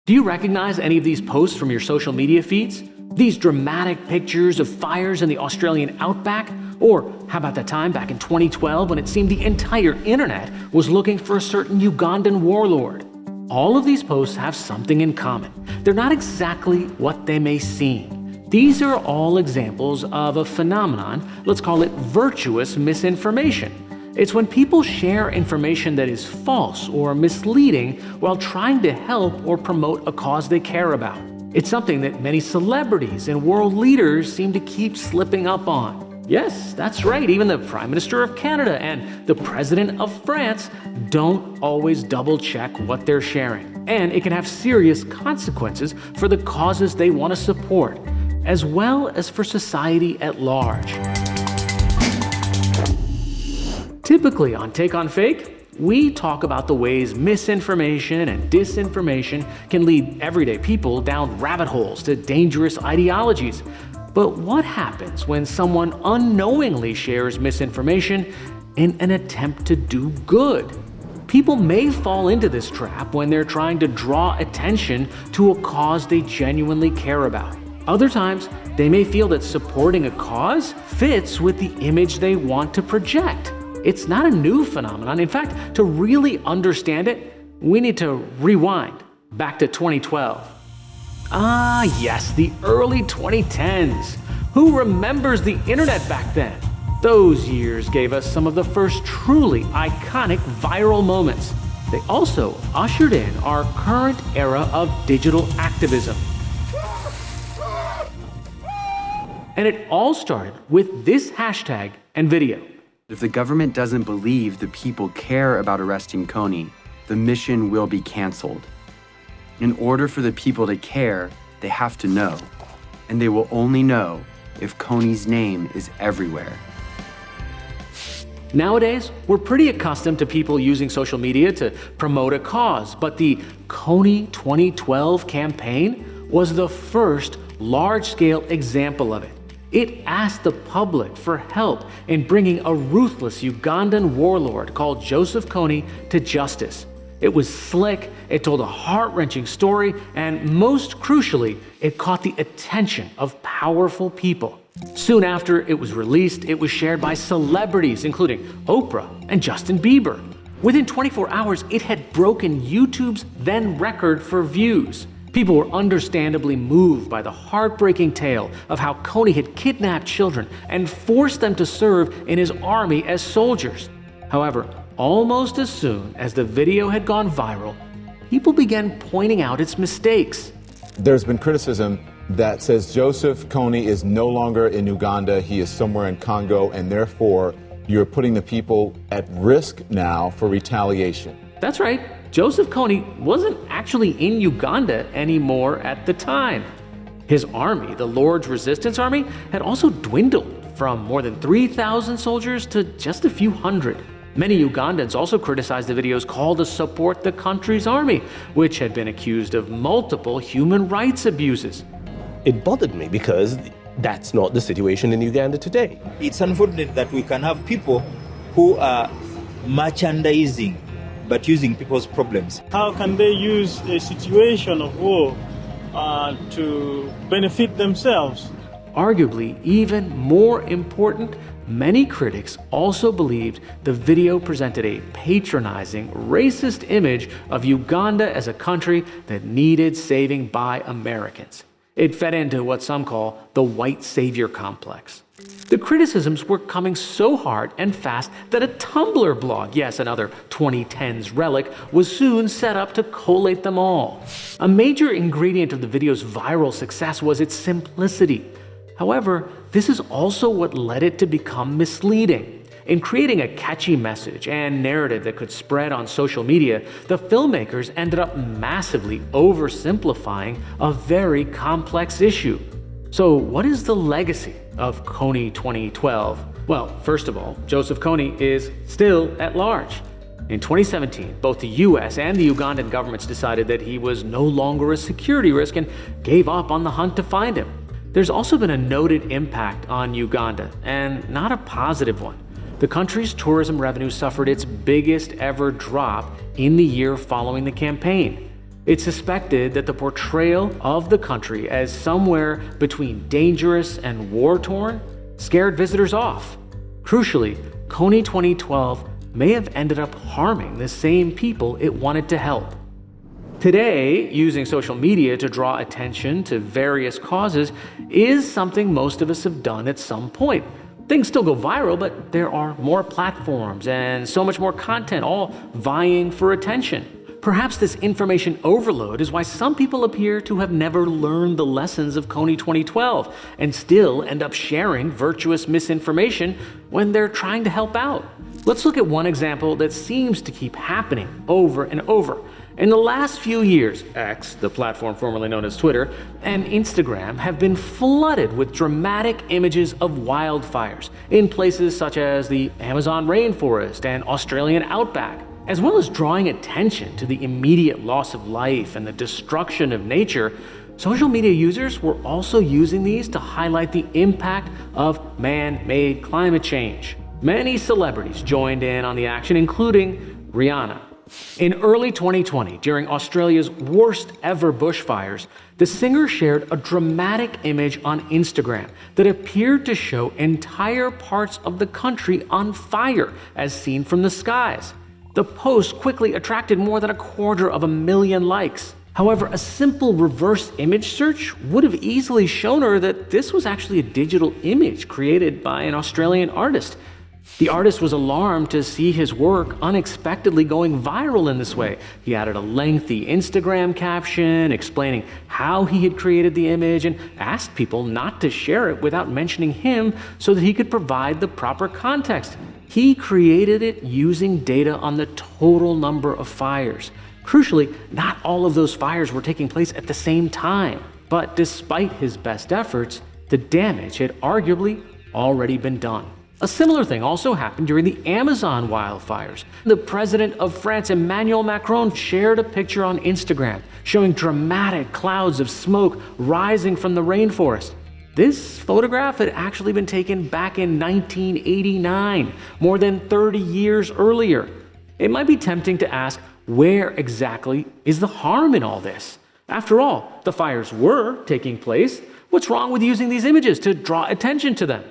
Do you recognize any of these posts from your social media feeds? These dramatic pictures of fires in the Australian outback? Or how about that time back in 2012 when it seemed the entire internet was looking for a certain Ugandan warlord? All of these posts have something in common. They're not exactly what they may seem. These are all examples of a phenomenon, let's call it virtuous misinformation. It's when people share information that is false or misleading while trying to help or promote a cause they care about. It's something that many celebrities and world leaders seem to keep slipping up on. Yes, that's right, even the Prime Minister of Canada and the President of France don't always double-check what they're sharing. And it can have serious consequences for the causes they want to support, as well as for society at large. Typically on Take on Fake, we talk about the ways misinformation and disinformation can lead everyday people down rabbit holes to dangerous ideologies. But what happens when someone unknowingly shares misinformation in an attempt to do good? People may fall into this trap when they're trying to draw attention to a cause they genuinely care about. Other times, they may feel that supporting a cause fits with the image they want to project. It's not a new phenomenon. In fact, to really understand it, we need to rewind back to 2012. Ah, yes, the early 2010s. Who remembers the internet back then? Those years gave us some of the first truly iconic viral moments. They also ushered in our current era of digital activism. And it all started with this hashtag and video. If the government doesn't believe the people care about arresting Kony, the mission will be canceled. In order for the people to care, they have to know. And they will only know if Kony's name is everywhere. Nowadays, we're pretty accustomed to people using social media to promote a cause, but the Kony 2012 campaign was the first large-scale example of it. It asked the public for help in bringing a ruthless Ugandan warlord called Joseph Kony to justice. It was slick, it told a heart-wrenching story, and most crucially, it caught the attention of powerful people. Soon after it was released, it was shared by celebrities including Oprah and Justin Bieber. Within 24 hours, it had broken YouTube's then record for views. People were understandably moved by the heartbreaking tale of how Kony had kidnapped children and forced them to serve in his army as soldiers. However, almost as soon as the video had gone viral, people began pointing out its mistakes. There's been criticism that says Joseph Kony is no longer in Uganda, he is somewhere in Congo, and therefore you're putting the people at risk now for retaliation. That's right. Joseph Kony wasn't actually in Uganda anymore at the time. His army, the Lord's Resistance Army, had also dwindled from more than 3,000 soldiers to just a few hundred. Many Ugandans also criticized the video's call to support the country's army, which had been accused of multiple human rights abuses. It bothered me because that's not the situation in Uganda today. It's unfortunate that we can have people who are merchandising but using people's problems. How can they use a situation of war to benefit themselves? Arguably, even more important, many critics also believed the video presented a patronizing, racist image of Uganda as a country that needed saving by Americans. It fed into what some call the white savior complex. The criticisms were coming so hard and fast that a Tumblr blog, yes, another 2010s relic, was soon set up to collate them all. A major ingredient of the video's viral success was its simplicity. However, this is also what led it to become misleading. In creating a catchy message and narrative that could spread on social media, the filmmakers ended up massively oversimplifying a very complex issue. So what is the legacy of Kony 2012? Well, first of all, Joseph Kony is still at large. In 2017, both the US and the Ugandan governments decided that he was no longer a security risk and gave up on the hunt to find him. There's also been a noted impact on Uganda, and not a positive one. The country's tourism revenue suffered its biggest ever drop in the year following the campaign. It's suspected that the portrayal of the country as somewhere between dangerous and war-torn scared visitors off. Crucially, Kony 2012 may have ended up harming the same people it wanted to help. Today, using social media to draw attention to various causes is something most of us have done at some point. Things still go viral, but there are more platforms and so much more content, all vying for attention. Perhaps this information overload is why some people appear to have never learned the lessons of Kony 2012 and still end up sharing virtuous misinformation when they're trying to help out. Let's look at one example that seems to keep happening over and over. In the last few years, X, the platform formerly known as Twitter, and Instagram have been flooded with dramatic images of wildfires in places such as the Amazon rainforest and Australian outback. As well as drawing attention to the immediate loss of life and the destruction of nature, social media users were also using these to highlight the impact of man-made climate change. Many celebrities joined in on the action, including Rihanna. In early 2020, during Australia's worst ever bushfires, the singer shared a dramatic image on Instagram that appeared to show entire parts of the country on fire as seen from the skies. The post quickly attracted more than 250,000 likes. However, a simple reverse image search would have easily shown her that this was actually a digital image created by an Australian artist. The artist was alarmed to see his work unexpectedly going viral in this way. He added a lengthy Instagram caption explaining how he had created the image and asked people not to share it without mentioning him so that he could provide the proper context. He created it using data on the total number of fires. Crucially, not all of those fires were taking place at the same time. But despite his best efforts, the damage had arguably already been done. A similar thing also happened during the Amazon wildfires. The president of France, Emmanuel Macron, shared a picture on Instagram showing dramatic clouds of smoke rising from the rainforest. This photograph had actually been taken back in 1989, more than 30 years earlier. It might be tempting to ask, where exactly is the harm in all this? After all, the fires were taking place. What's wrong with using these images to draw attention to them?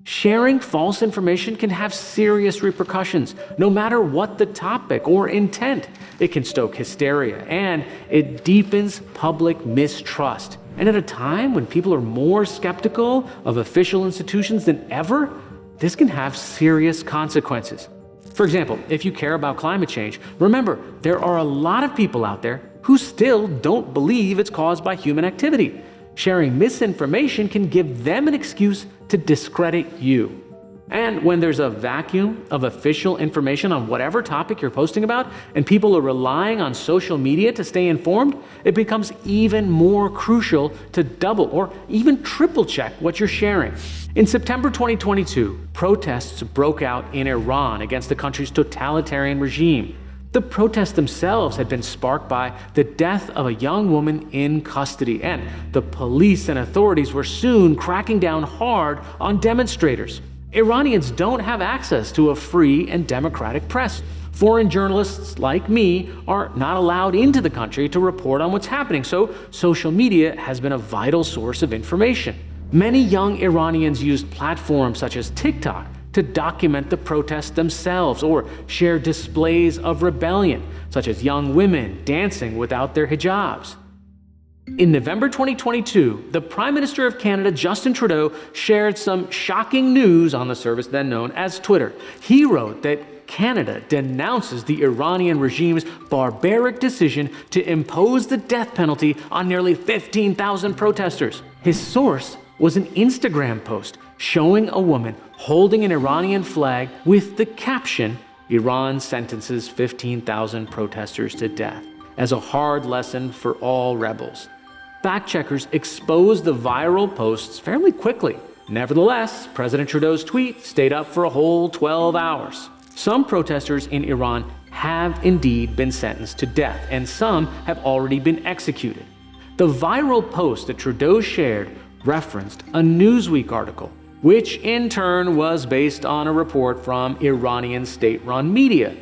Sharing false information can have serious repercussions, no matter what the topic or intent. It can stoke hysteria, and it deepens public mistrust. And at a time when people are more skeptical of official institutions than ever, this can have serious consequences. For example, if you care about climate change, remember, there are a lot of people out there who still don't believe it's caused by human activity. Sharing misinformation can give them an excuse to discredit you. And when there's a vacuum of official information on whatever topic you're posting about, and people are relying on social media to stay informed, it becomes even more crucial to double or even triple check what you're sharing. In September 2022, protests broke out in Iran against the country's totalitarian regime. The protests themselves had been sparked by the death of a young woman in custody, and the police and authorities were soon cracking down hard on demonstrators. Iranians don't have access to a free and democratic press. Foreign journalists like me are not allowed into the country to report on what's happening, so social media has been a vital source of information. Many young Iranians used platforms such as TikTok to document the protests themselves or share displays of rebellion, such as young women dancing without their hijabs. In November 2022, the Prime Minister of Canada, Justin Trudeau, shared some shocking news on the service then known as Twitter. He wrote that Canada denounces the Iranian regime's barbaric decision to impose the death penalty on nearly 15,000 protesters. His source was an Instagram post showing a woman holding an Iranian flag with the caption, "Iran sentences 15,000 protesters to death," as a hard lesson for all rebels. Fact-checkers exposed the viral posts fairly quickly. Nevertheless, President Trudeau's tweet stayed up for a whole 12 hours. Some protesters in Iran have indeed been sentenced to death, and some have already been executed. The viral post that Trudeau shared referenced a Newsweek article, which in turn was based on a report from Iranian state-run media.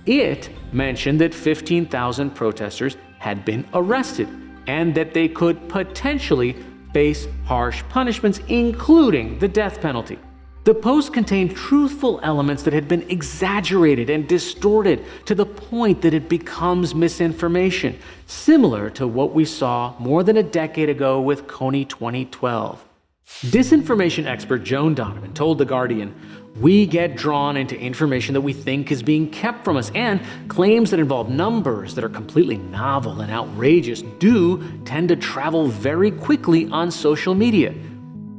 It mentioned that 15,000 protesters had been arrested and that they could potentially face harsh punishments, including the death penalty. The post contained truthful elements that had been exaggerated and distorted to the point that it becomes misinformation, similar to what we saw more than a decade ago with Kony 2012. Disinformation expert Joan Donovan told The Guardian, "We get drawn into information that we think is being kept from us, and claims that involve numbers that are completely novel and outrageous do tend to travel very quickly on social media."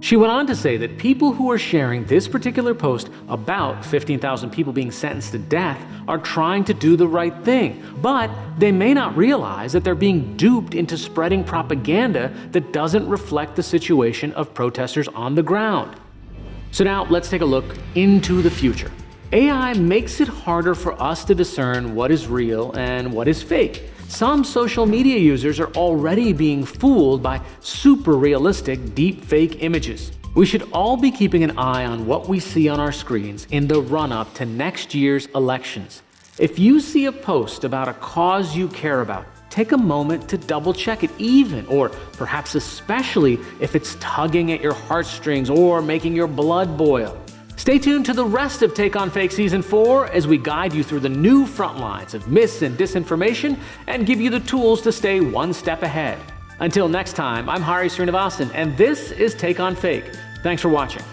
She went on to say that people who are sharing this particular post about 15,000 people being sentenced to death are trying to do the right thing, but they may not realize that they're being duped into spreading propaganda that doesn't reflect the situation of protesters on the ground. So now let's take a look into the future. AI makes it harder for us to discern what is real and what is fake. Some social media users are already being fooled by super realistic deepfake images. We should all be keeping an eye on what we see on our screens in the run-up to next year's elections. If you see a post about a cause you care about, take a moment to double check it, even or perhaps especially if it's tugging at your heartstrings or making your blood boil. Stay tuned to the rest of Take on Fake Season 4 as we guide you through the new front lines of myths and disinformation and give you the tools to stay one step ahead. Until next time, I'm Hari Srinivasan, and this is Take on Fake. Thanks for watching.